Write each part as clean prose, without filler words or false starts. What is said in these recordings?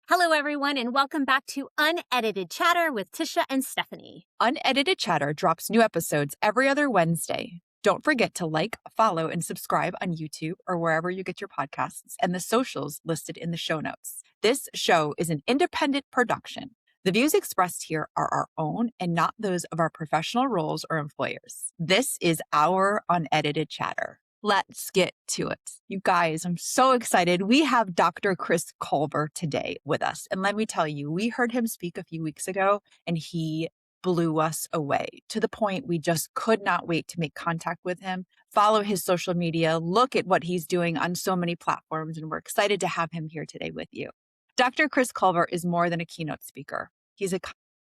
Hello, everyone, and welcome back to Unedited Chatter with Tisha and Stephanie. Unedited Chatter drops new episodes every other Wednesday. Don't forget to like, follow, and subscribe on YouTube or wherever you get your podcasts and the socials listed in the show notes. This show is an independent production. The views expressed here are our own and not those of our professional roles or employers. This is our Unedited Chatter. Let's get to it. You guys, I'm so excited. We have Dr. Chris Culver today with us. And let me tell you, we heard him speak a few weeks ago and he blew us away to the point we just could not wait to make contact with him, follow his social media, look at what he's doing on so many platforms. And we're excited to have him here today with you. Dr. Chris Culver is more than a keynote speaker. He's a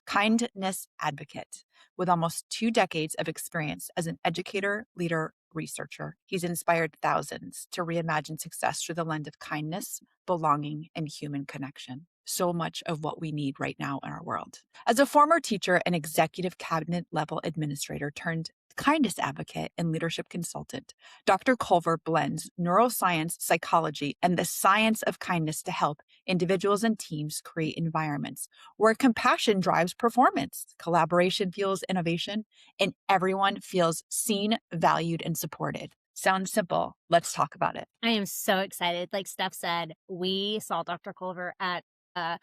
kindness advocate with almost 2 decades of experience as an educator, leader, researcher. He's inspired thousands to reimagine success through the lens of kindness, belonging, and human connection. So much of what we need right now in our world. As a former teacher and executive cabinet level administrator turned kindness advocate and leadership consultant, Dr. Culver blends neuroscience, psychology, and the science of kindness to help individuals and teams create environments where compassion drives performance, collaboration fuels innovation, and everyone feels seen, valued, and supported. Sounds simple. Let's talk about it. I am so excited. Like Steph said, we saw Dr. Culver at a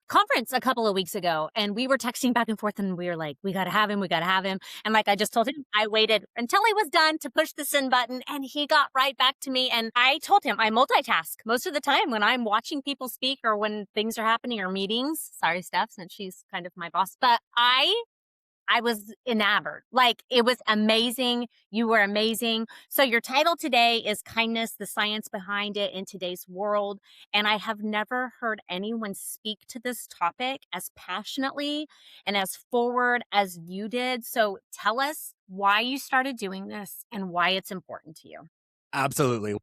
conference a couple of weeks ago, and we were texting back and forth, and we were like, we got to have him. We got to have him. And like I just told him, I waited until he was done to push the send button, and he got right back to me. And I told him I multitask most of the time when I'm watching people speak or when things are happening or meetings. Sorry, Steph, since she's kind of my boss, but I was enamored. Like, it was amazing. You were amazing. So your title today is Kindness, the Science Behind It in Today's World. And I have never heard anyone speak to this topic as passionately and as forward as you did. So tell us why you started doing this and why it's important to you. Absolutely.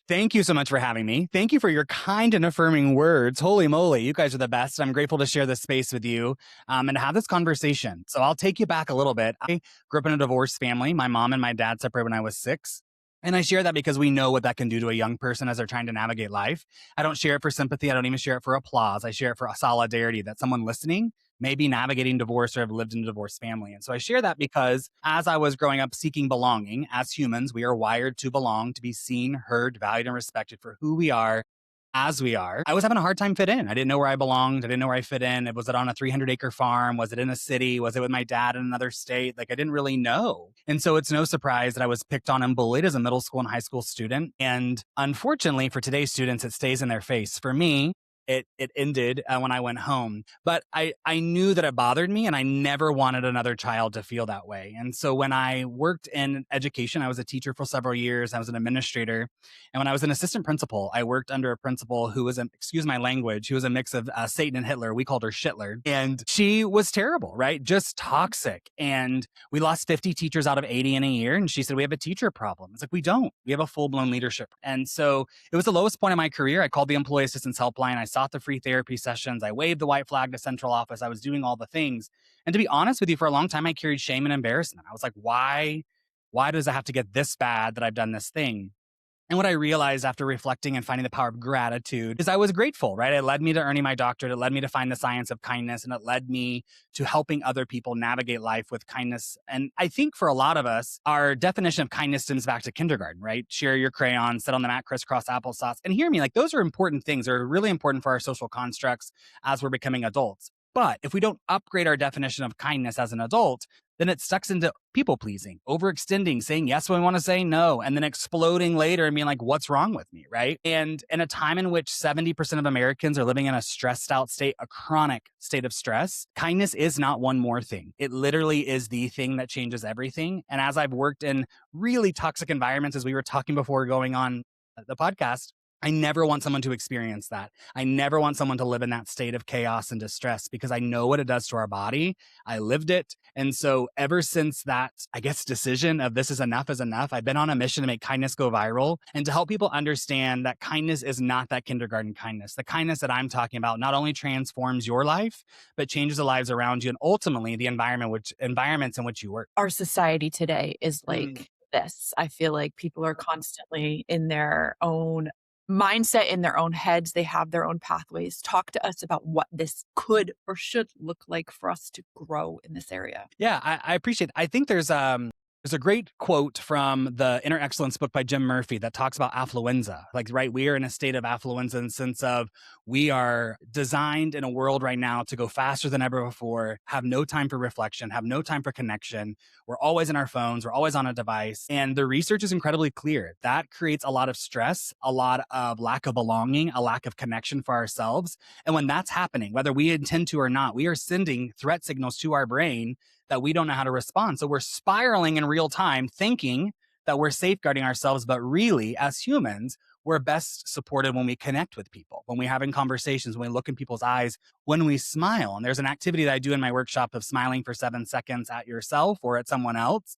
Thank you so much for having me. Thank you for your kind and affirming words. Holy moly, you guys are the best. I'm grateful to share this space with you and to have this conversation. So I'll take you back a little bit. I grew up in a divorced family. My mom and my dad separated when I was 6. And I share that because we know what that can do to a young person as they're trying to navigate life. I don't share it for sympathy. I don't even share it for applause. I share it for solidarity that someone listening may be navigating divorce or have lived in a divorced family. And so I share that because as I was growing up seeking belonging, as humans, we are wired to belong, to be seen, heard, valued, and respected for who we are as we are. I was having a hard time fit in. I didn't know where I belonged. I didn't know where I fit in. Was it on a 300-acre farm? Was it in a city? Was it with my dad in another state? Like, I didn't really know. And so it's no surprise that I was picked on and bullied as a middle school and high school student. And unfortunately for today's students, it stays in their face. For me, it ended when I went home. But I knew that it bothered me, and I never wanted another child to feel that way. And so when I worked in education, I was a teacher for several years. I was an administrator. And when I was an assistant principal, I worked under a principal who was, excuse my language, who was a mix of Satan and Hitler. We called her Shitler. And she was terrible, right? Just toxic. And we lost 50 teachers out of 80 in a year. And she said, we have a teacher problem. It's like, we don't. We have a full-blown leadership. And so it was the lowest point of my career. I called the employee assistance helpline. I sought the free therapy sessions. I waved the white flag to central office. I was doing all the things. And to be honest with you, for a long time, I carried shame and embarrassment. I was like, why does it have to get this bad that I've done this thing? And what I realized after reflecting and finding the power of gratitude is I was grateful, right? It led me to earning my doctorate. It led me to find the science of kindness, and it led me to helping other people navigate life with kindness. And I think for a lot of us, our definition of kindness stems back to kindergarten, right? Share your crayon, sit on the mat, crisscross applesauce. And hear me, like, those are important things. They're really important for our social constructs as we're becoming adults. But if we don't upgrade our definition of kindness as an adult, then it sucks into people pleasing, overextending, saying yes when we want to say no, and then exploding later and being like, what's wrong with me, right? And in a time in which 70% of Americans are living in a stressed out state, a chronic state of stress, kindness is not one more thing. It literally is the thing that changes everything. And as I've worked in really toxic environments, as we were talking before going on the podcast, I never want someone to experience that. I never want someone to live in that state of chaos and distress because I know what it does to our body. I lived it. And so ever since that, I guess, decision of this is enough, I've been on a mission to make kindness go viral and to help people understand that kindness is not that kindergarten kindness. The kindness that I'm talking about not only transforms your life, but changes the lives around you and ultimately the environments in which you work. Our society today is like this. I feel like people are constantly in their own mindset in their own heads. They have their own pathways. Talk to us about what this could or should look like for us to grow in this area. Yeah, I appreciate it. I think there's a great quote from the Inner Excellence book by Jim Murphy that talks about affluenza. Like, right, we are in a state of affluenza in the sense of we are designed in a world right now to go faster than ever before, have no time for reflection, have no time for connection. We're always in our phones, we're always on a device. And the research is incredibly clear. That creates a lot of stress, a lot of lack of belonging, a lack of connection for ourselves. And when that's happening, whether we intend to or not, we are sending threat signals to our brain that we don't know how to respond. So we're spiraling in real time, thinking that we're safeguarding ourselves, but really, as humans, we're best supported when we connect with people, when we're having conversations, when we look in people's eyes, when we smile. And there's an activity that I do in my workshop of smiling for 7 seconds at yourself or at someone else.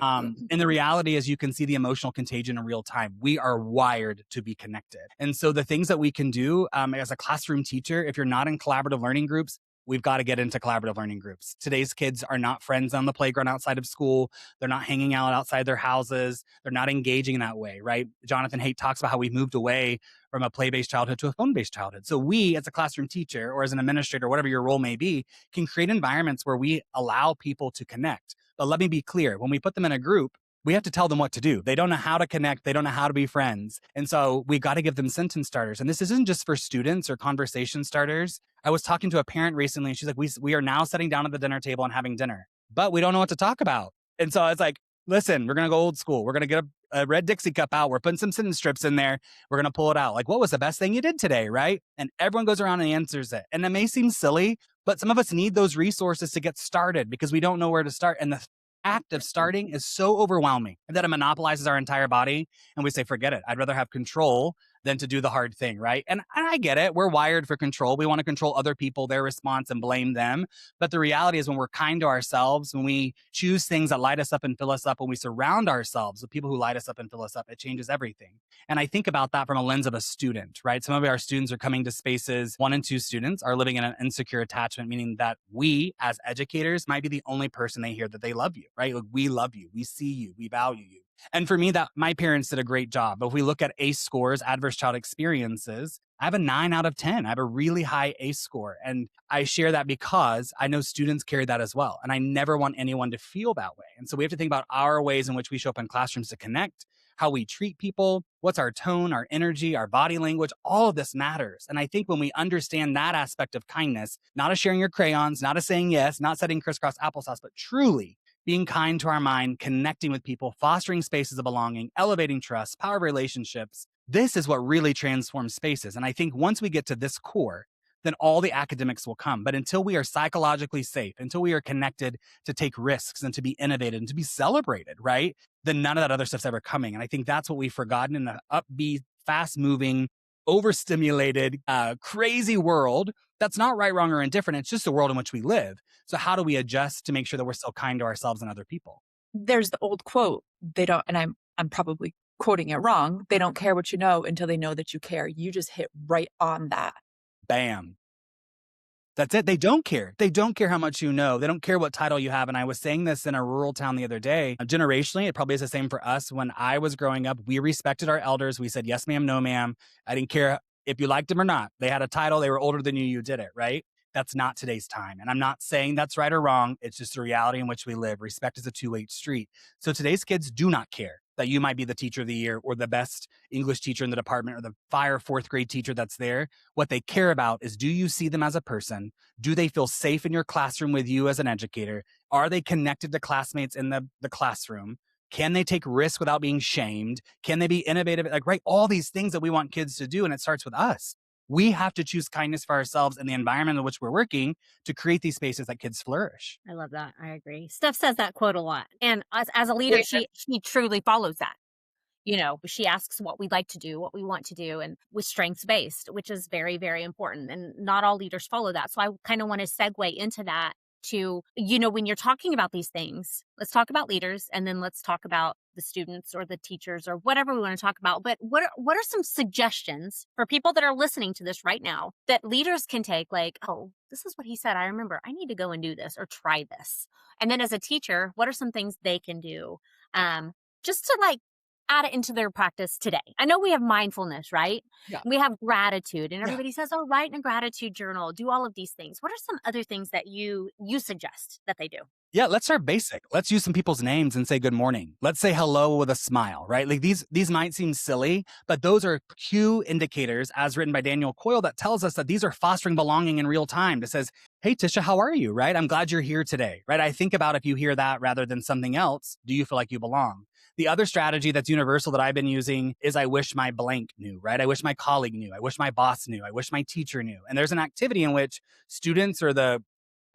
And the reality is you can see the emotional contagion in real time. We are wired to be connected. And so the things that we can do as a classroom teacher, if you're not in collaborative learning groups, we've got to get into collaborative learning groups. Today's kids are not friends on the playground outside of school. They're not hanging out outside their houses. They're not engaging in that way, right? Jonathan Haidt talks about how we've moved away from a play-based childhood to a phone-based childhood. So we, as a classroom teacher or as an administrator, whatever your role may be, can create environments where we allow people to connect. But let me be clear, when we put them in a group, we have to tell them what to do. They don't know how to connect. They don't know how to be friends. And so we got to give them sentence starters. And this isn't just for students or conversation starters. I was talking to a parent recently and she's like, we are now sitting down at the dinner table and having dinner, but we don't know what to talk about. And so it's like, listen, we're going to go old school. We're going to get a red Dixie cup out. We're putting some sentence strips in there. We're going to pull it out. Like, what was the best thing you did today? Right. And everyone goes around and answers it. And it may seem silly, but some of us need those resources to get started because we don't know where to start. And the act of starting is so overwhelming that it monopolizes our entire body. And we say, forget it. I'd rather have control than to do the hard thing, right? And I get it. We're wired for control. We want to control other people, their response, and blame them. But the reality is when we're kind to ourselves, when we choose things that light us up and fill us up, when we surround ourselves with people who light us up and fill us up, it changes everything. And I think about that from a lens of a student, right? Some of our students are coming to spaces, 1 and 2 students are living in an insecure attachment, meaning that we as educators might be the only person they hear that they love you, right? Like, we love you, we see you, we value you. And for me, that my parents did a great job. But if we look at ACE scores, adverse child experiences, I have a 9 out of 10. I have a really high ACE score. And I share that because I know students carry that as well. And I never want anyone to feel that way. And so we have to think about our ways in which we show up in classrooms to connect, how we treat people, what's our tone, our energy, our body language, all of this matters. And I think when we understand that aspect of kindness, not as sharing your crayons, not as saying yes, not setting crisscross applesauce, but truly being kind to our mind, connecting with people, fostering spaces of belonging, elevating trust, power of relationships. This is what really transforms spaces. And I think once we get to this core, then all the academics will come. But until we are psychologically safe, until we are connected to take risks and to be innovative and to be celebrated, right? Then none of that other stuff's ever coming. And I think that's what we've forgotten in the upbeat, fast moving, overstimulated, crazy world. That's not right, wrong, or indifferent. It's just the world in which we live. So how do we adjust to make sure that we're still kind to ourselves and other people? There's the old quote, they don't, and I'm probably quoting it wrong. They don't care what you know until they know that you care. You just hit right on that. Bam. That's it. They don't care. They don't care how much you know. They don't care what title you have. And I was saying this in a rural town the other day. Generationally, it probably is the same for us. When I was growing up, we respected our elders. We said, yes, ma'am, no, ma'am. I didn't care if you liked them or not. They had a title. They were older than you. You did it, right? That's not today's time. And I'm not saying that's right or wrong. It's just the reality in which we live. Respect is a two-way street. So today's kids do not care that you might be the teacher of the year or the best English teacher in the department or the fire 4th grade teacher that's there. What they care about is, do you see them as a person? Do they feel safe in your classroom with you as an educator? Are they connected to classmates in the classroom? Can they take risks without being shamed? Can they be innovative? Like, right, all these things that we want kids to do, and it starts with us. We have to choose kindness for ourselves and the environment in which we're working to create these spaces that kids flourish. I love that. I agree. Steph says that quote a lot. And as a leader, she truly follows that. You know, she asks what we like to do, what we want to do, and with strengths based, which is very, very important. And not all leaders follow that. So I kind of want to segue into that to, you know, when you're talking about these things, let's talk about leaders and then let's talk about the students or the teachers or whatever we want to talk about. But what are some suggestions for people that are listening to this right now that leaders can take, like, oh, this is what he said. I remember I need to go and do this or try this. And then as a teacher, what are some things they can do just to, like, add it into their practice today? I know we have mindfulness, right? Yeah. We have gratitude, and Yeah. everybody says, "Oh, write in a gratitude journal, do all of these things." What are some other things that you suggest that they do? Yeah, let's start basic. Let's use some people's names and say good morning. Let's say hello with a smile, right? Like these might seem silly, but those are cue indicators as written by Daniel Coyle that tells us that these are fostering belonging in real time. That says, "Hey Tisha, how are you?" Right? "I'm glad you're here today." Right? I think about if you hear that rather than something else, do you feel like you belong? The other strategy that's universal that I've been using is I wish my blank knew, right? I wish my colleague knew. I wish my boss knew. I wish my teacher knew. And there's an activity in which students or the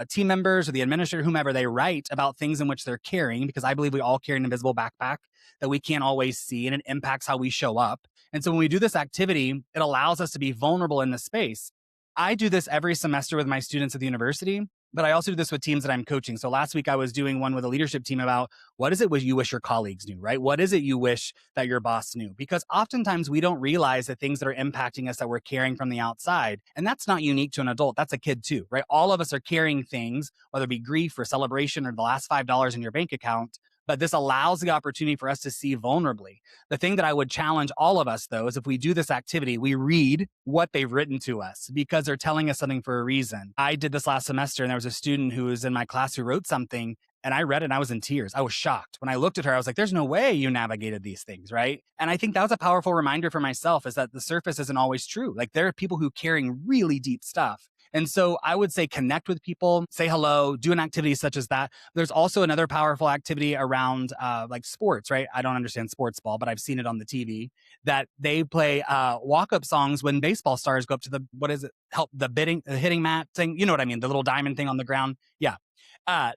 team members or the administrator, whomever, they write about things in which they're carrying, because I believe we all carry an invisible backpack that we can't always see, and it impacts how we show up. And so when we do this activity, it allows us to be vulnerable in the space. I do this every semester with my students at the university, but I also do this with teams that I'm coaching. So last week I was doing one with a leadership team about what is it you wish your colleagues knew, right? What is it you wish that your boss knew? Because oftentimes we don't realize the things that are impacting us that we're carrying from the outside. And that's not unique to an adult. That's a kid too, right? All of us are carrying things, whether it be grief or celebration or the last $5 in your bank account. But this allows the opportunity for us to see vulnerably. The thing that I would challenge all of us, though, is if we do this activity, we read what they've written to us because they're telling us something for a reason. I did this last semester, and there was a student who was in my class who wrote something, and I read it and I was in tears. I was shocked. When I looked at her, I was like, there's no way you navigated these things, right? And I think that was a powerful reminder for myself, is that the surface isn't always true. Like, there are people who are carrying really deep stuff. And so I would say connect with people, say hello, do an activity such as that. There's also another powerful activity around like sports, right? I don't understand sports ball, but I've seen it on the TV, that they play walk-up songs when baseball stars go up to the, what is it? Help the hitting mat thing. You know what I mean? The little diamond thing on the ground. Yeah.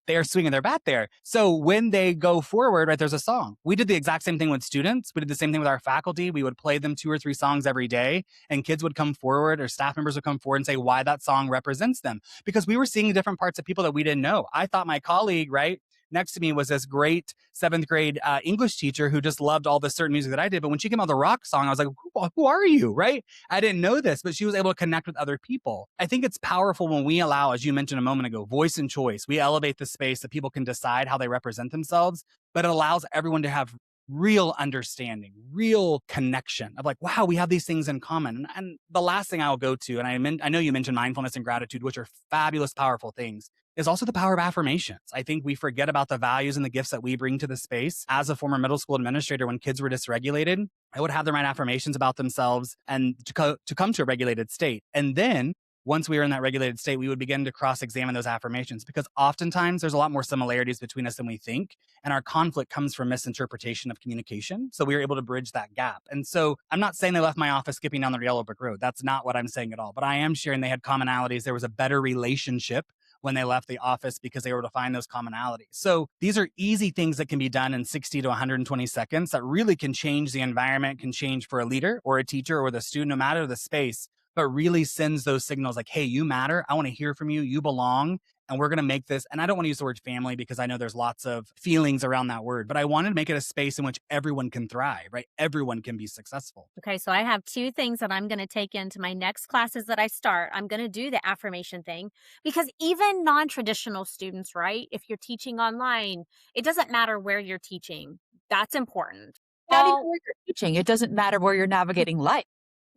They're swinging their bat there. So when they go forward, right, there's a song. We did the exact same thing with students. We did the same thing with our faculty. We would play them 2 or 3 songs every day, and kids would come forward, or staff members would come forward and say why that song represents them. Because we were seeing different parts of people that we didn't know. I thought my colleague, right, next to me was this great 7th grade English teacher who just loved all the certain music that I did. But when she came out with the rock song, I was like, who are you, right? I didn't know this, but she was able to connect with other people. I think it's powerful when we allow, as you mentioned a moment ago, voice and choice. We elevate the space that people can decide how they represent themselves, but it allows everyone to have real understanding, real connection of like, wow, we have these things in common. And the last thing I'll go to, and I know you mentioned mindfulness and gratitude, which are fabulous, powerful things, is also the power of affirmations. I think we forget about the values and the gifts that we bring to the space. As a former middle school administrator, when kids were dysregulated, I would have them write affirmations about themselves and to come to a regulated state. And then once we were in that regulated state, we would begin to cross-examine those affirmations, because oftentimes there's a lot more similarities between us than we think. And our conflict comes from misinterpretation of communication. So we were able to bridge that gap. And so I'm not saying they left my office skipping down the yellow brick road. That's not what I'm saying at all. But I am sharing they had commonalities. There was a better relationship when they left the office because they were able to find those commonalities. So these are easy things that can be done in 60 to 120 seconds that really can change the environment, can change for a leader or a teacher or the student, no matter the space, but really sends those signals like, hey, you matter. I want to hear from you. You belong. And we're going to make this. And I don't want to use the word family because I know there's lots of feelings around that word, but I wanted to make it a space in which everyone can thrive, right? Everyone can be successful. Okay, so I have 2 things that I'm going to take into my next classes that I start. I'm going to do the affirmation thing, because even non-traditional students, right? If you're teaching online, it doesn't matter where you're teaching. That's important. Not even Well, where you're teaching. It doesn't matter where you're navigating life.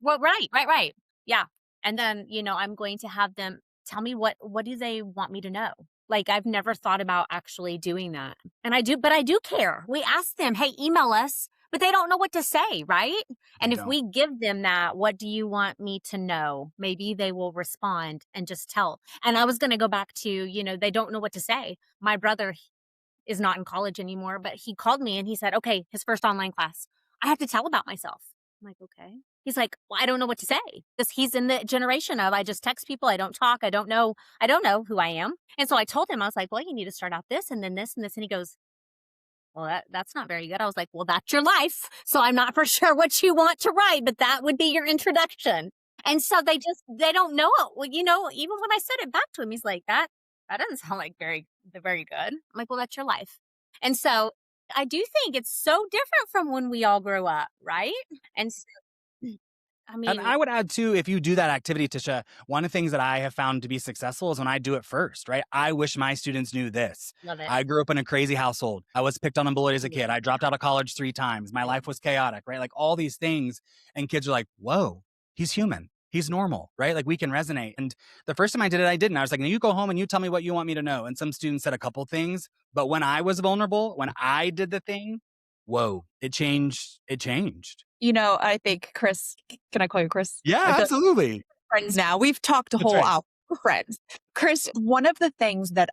right. Yeah. And then, I'm going to have them tell me what do they want me to know? Like, I've never thought about actually doing that. And I do care. We ask them, "Hey, email us," but they don't know what to say, right? They And if don't. we give them that, "What do you want me to know?" Maybe they will respond and just tell. And I was going to go back to, they don't know what to say. My brother is not in college anymore, but he called me and he said, okay, his first online class, I have to tell about myself. I'm like, okay. He's like, well, I don't know what to say, because he's in the generation of, I just text people. I don't talk. I don't know who I am. And so I told him, I was like, well, you need to start out this and then this and this. And he goes, well, that's not very good. I was like, well, that's your life. So I'm not for sure what you want to write, but that would be your introduction. And so they don't know it. Well, even when I said it back to him, he's like, that doesn't sound like very good. I'm like, well, that's your life. And so I do think it's so different from when we all grew up, right? And I And mean, I would add too, if you do that activity, Tisha, one of the things that I have found to be successful is when I do it first, right? I wish my students knew this. love it. I grew up in a crazy household. I was picked on and bullied as a kid. Yeah. I dropped out of college 3 times. My life was chaotic, right? Like all these things. And kids are like, whoa, he's human. He's normal, right? Like we can resonate. And the first time I did it, I didn't. I was like, now you go home and you tell me what you want me to know. And some students said a couple things. But when I was vulnerable, when I did the thing, whoa, it changed. It changed. I think Chris, can I call you Chris? Yeah, I feel absolutely. friends now. We've talked a That's whole right. hour. We're friends. Chris, one of the things that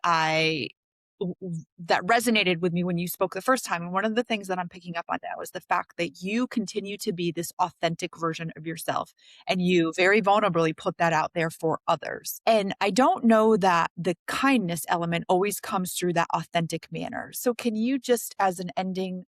resonated with me when you spoke the first time, and one of the things that I'm picking up on now is the fact that you continue to be this authentic version of yourself, and you very vulnerably put that out there for others. And I don't know that the kindness element always comes through that authentic manner. So can you just, as an ending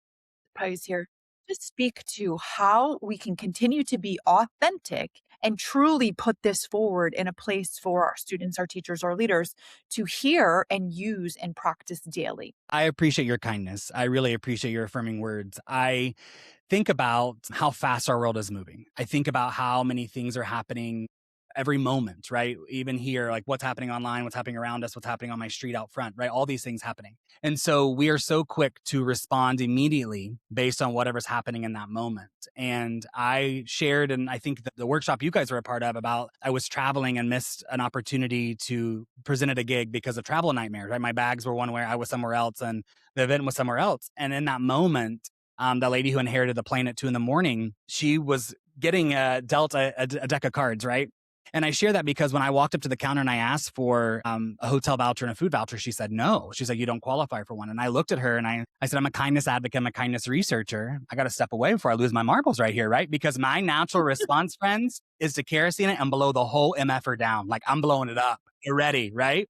pose here, just speak to how we can continue to be authentic and truly put this forward in a place for our students, our teachers, our leaders to hear and use and practice daily? I appreciate your kindness. I really appreciate your affirming words. I think about how fast our world is moving. I think about how many things are happening every moment, right? Even here, like what's happening online, what's happening around us, what's happening on my street out front, right? All these things happening. And so we are so quick to respond immediately based on whatever's happening in that moment. And I shared, and I think the workshop you guys were a part of about, I was traveling and missed an opportunity to present at a gig because of travel nightmares, right? My bags were one way, I was somewhere else, and the event was somewhere else. And in that moment, the lady who inherited the plane at 2 a.m, she was getting dealt a deck of cards, right? And I share that because when I walked up to the counter and I asked for a hotel voucher and a food voucher, she said no. She said, you don't qualify for one. And I looked at her and I said, I'm a kindness advocate, I'm a kindness researcher. I got to step away before I lose my marbles right here, right? Because my natural response, friends, is to kerosene it and blow the whole MFR down. Like I'm blowing it up. You're ready, right?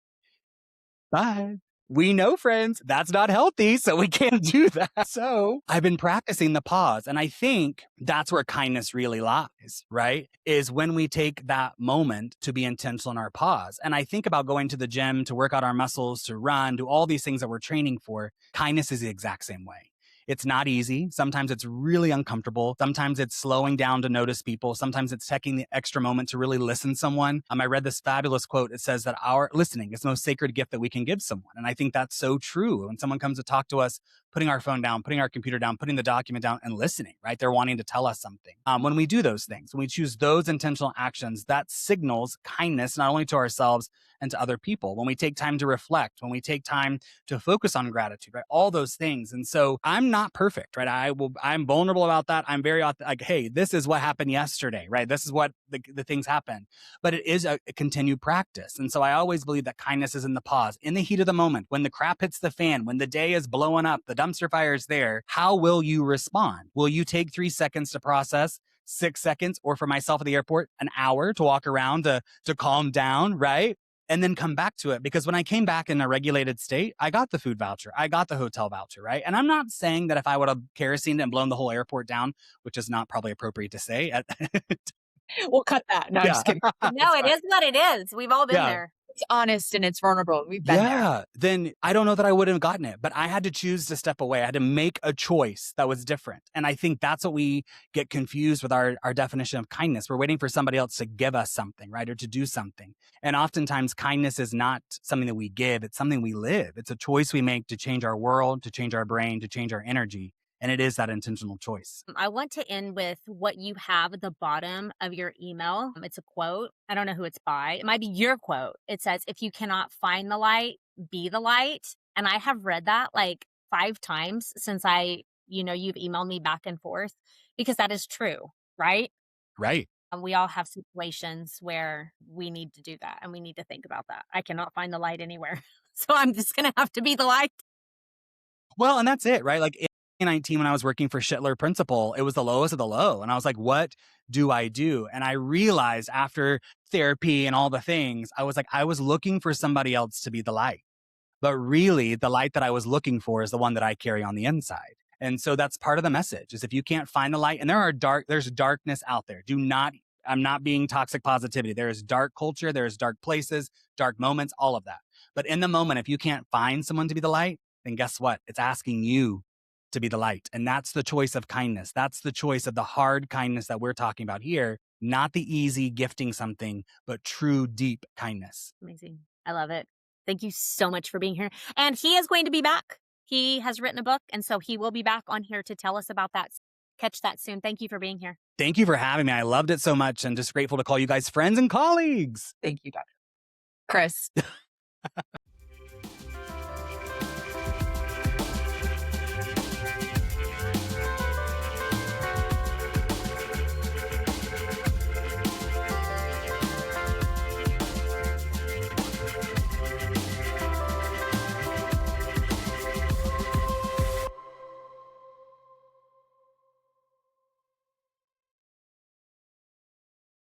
Bye. We know, friends, that's not healthy, so we can't do that. So I've been practicing the pause. And I think that's where kindness really lies, right? Is when we take that moment to be intentional in our pause. And I think about going to the gym to work out our muscles, to run, do all these things that we're training for. Kindness is the exact same way. It's not easy. Sometimes it's really uncomfortable. Sometimes it's slowing down to notice people. Sometimes it's taking the extra moment to really listen to someone. I read this fabulous quote. It says that our listening is the most sacred gift that we can give someone. And I think that's so true. When someone comes to talk to us, putting our phone down, putting our computer down, putting the document down and listening, right? They're wanting to tell us something. When we do those things, when we choose those intentional actions, that signals kindness, not only to ourselves and to other people. When we take time to reflect, when we take time to focus on gratitude, right? All those things. And so I'm not perfect, right? I'm vulnerable about that. I'm very like, hey, this is what happened yesterday, right? This is what the things happen, but it is a continued practice. And so I always believe that kindness is in the pause, in the heat of the moment, when the crap hits the fan, when the day is blowing up, the dumpster fire is there. How will you respond? Will you take 3 seconds to process? 6 seconds, or for myself at the airport, an hour to walk around to calm down, right? And then come back to it. Because when I came back in a regulated state, I got the food voucher. I got the hotel voucher, right? And I'm not saying that if I would have kerosened and blown the whole airport down, which is not probably appropriate to say. We'll cut that. No, I'm just kidding. No, it is what it is. We've all been Yeah. there. It's honest and it's vulnerable. We've been there. Yeah, then I don't know that I would have gotten it, but I had to choose to step away. I had to make a choice that was different. And I think that's what we get confused with our definition of kindness. We're waiting for somebody else to give us something, right? Or to do something. And oftentimes kindness is not something that we give. It's something we live. It's a choice we make to change our world, to change our brain, to change our energy. And it is that intentional choice. I want to end with what you have at the bottom of your email. It's a quote. I don't know who it's by. It might be your quote. It says, if you cannot find the light, be the light. And I have read that like 5 times since you've emailed me back and forth, because that is true, right? Right. We all have situations where we need to do that and we need to think about that. I cannot find the light anywhere. So I'm just going to have to be the light. Well, and that's it, right? Like in 2019, when I was working for Schittler Principal, it was the lowest of the low. And I was like, what do I do? And I realized after therapy and all the things, I was like, I was looking for somebody else to be the light. But really, the light that I was looking for is the one that I carry on the inside. And so that's part of the message is if you can't find the light, and there's darkness out there. I'm not being toxic positivity. There is dark culture, there's dark places, dark moments, all of that. But in the moment, if you can't find someone to be the light, then guess what? It's asking you to be the light. And that's the choice of kindness. That's the choice of the hard kindness that we're talking about here. not the easy gifting something, but true, deep kindness. Amazing. I love it. Thank you so much for being here. And he is going to be back. He has written a book, and so he will be back on here to tell us about that. Catch that soon. Thank you for being here. Thank you for having me. I loved it so much and just grateful to call you guys friends and colleagues. Thank you, Dr. Chris.